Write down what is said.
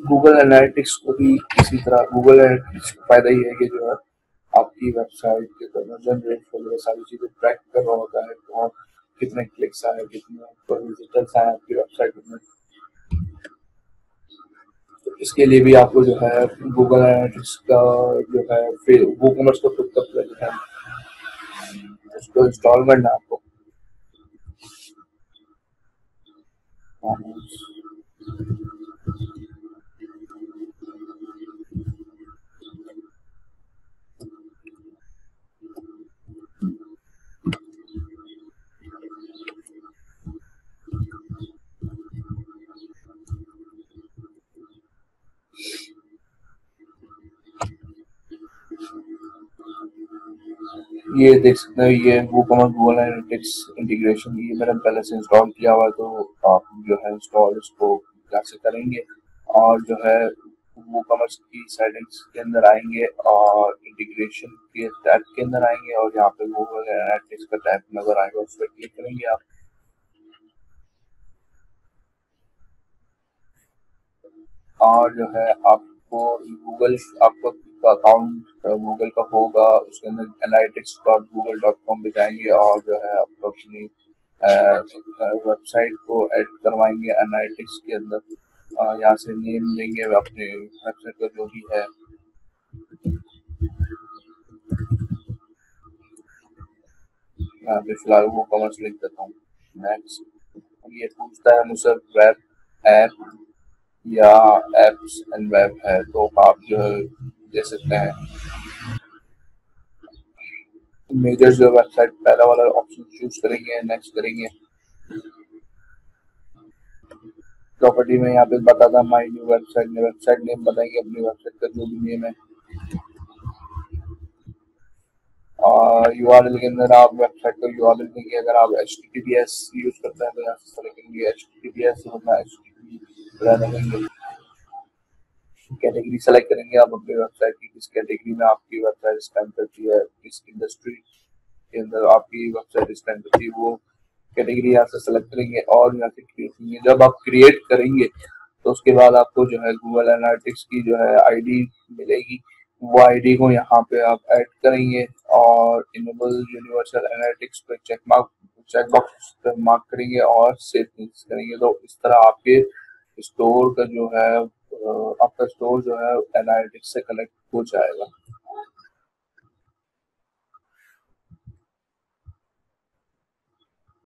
Google analytics को भी इसी तरह, गूगल एनालिटिक्स का फायदा ये है कि जो है आपकी वेबसाइट के कन्वर्जन रेट वगैरह सारी चीजें ट्रैक कर रहा होता है, और कितने क्लिक्स आए, कितने विजिटर्स आए आपकी वेबसाइट में। तो इसके लिए भी आपको जो है गूगल एनालिटिक्स का जो है फिर वूकॉमर्स का खुद का प्लग है, उसको इंस्टॉल करना है आपको। ये देख सकते हैं, ये वूकॉमर्स गूगल एनालिटिक्स इंटीग्रेशन, ये मैंने पहले से इंस्टॉल किया हुआ है, तो आप जो है इंस्टॉल इसको कैसे करेंगे, और जो है वूकॉमर्स की सेटिंग्स के अंदर आएंगे और इंटीग्रेशन के टैब के अंदर आएंगे, और यहाँ पे गूगल एनालिटिक्स का टैब नजर आएगा, उस पर क्लिक करेंगे आप। और जो है आपको गूगल, आपका अकाउंट गूगल का होगा, उसके अंदर analytics.google.com पे जाएंगे, और जो है आप अपनी वेबसाइट को ऐड करवाएंगे एनालिटिक्स के अंदर। यहाँ से नेम देंगे अपने वेबसाइट का जो भी है। यहाँ पे फिलहाल वो कॉमर्स लिख देता हूँ। नेक्स्ट, ये पूछता है मुझसे वेब ऐप या एप्स एंड वेब है, तो आप जो है दे सकते हैं। मेजर जो वेबसाइट पहला वाला ऑप्शन चूज करेंगे, नेक्स्ट करेंगे। प्रॉपर्टी में यहाँ पे बताता माई न्यू वेबसाइट में वेबसाइट नेम बताएंगे, अपनी वेबसाइट का जो भी नेम है। और यूआरएल के अंदर आप वेबसाइट का यूआरएल देंगे। अगर आप HTTPS यूज करते हैं तो यहाँ से सेलेक्ट करेंगे HTTPS, वरना HTTP रहेंगे। कैटेगरी सेलेक्ट करेंगे आप अपनी वेबसाइट की, किस कैटेगरी में आपकी वेबसाइट स्टैंड करती है, किस इंडस्ट्री के अंदर आपकी वेबसाइट स्टैंड करती है, वो कैटेगरी यहाँ से सेलेक्ट करेंगे और यहाँ से क्रिएट करेंगे। जब आप क्रिएट करेंगे तो उसके बाद आपको जो है गूगल एनालिटिक्स की जो है आईडी मिलेगी, वो आईडी को यहाँ पे आप ऐड करेंगे और इनेबल यूनिवर्सल एनालिटिक्स पे चेक बॉक्स पे मार्क करेंगे और सेव करेंगे। तो इस तरह आपके स्टोर का जो है आपका स्टोर जो है एनालिटिक्स से कनेक्ट हो जाएगा।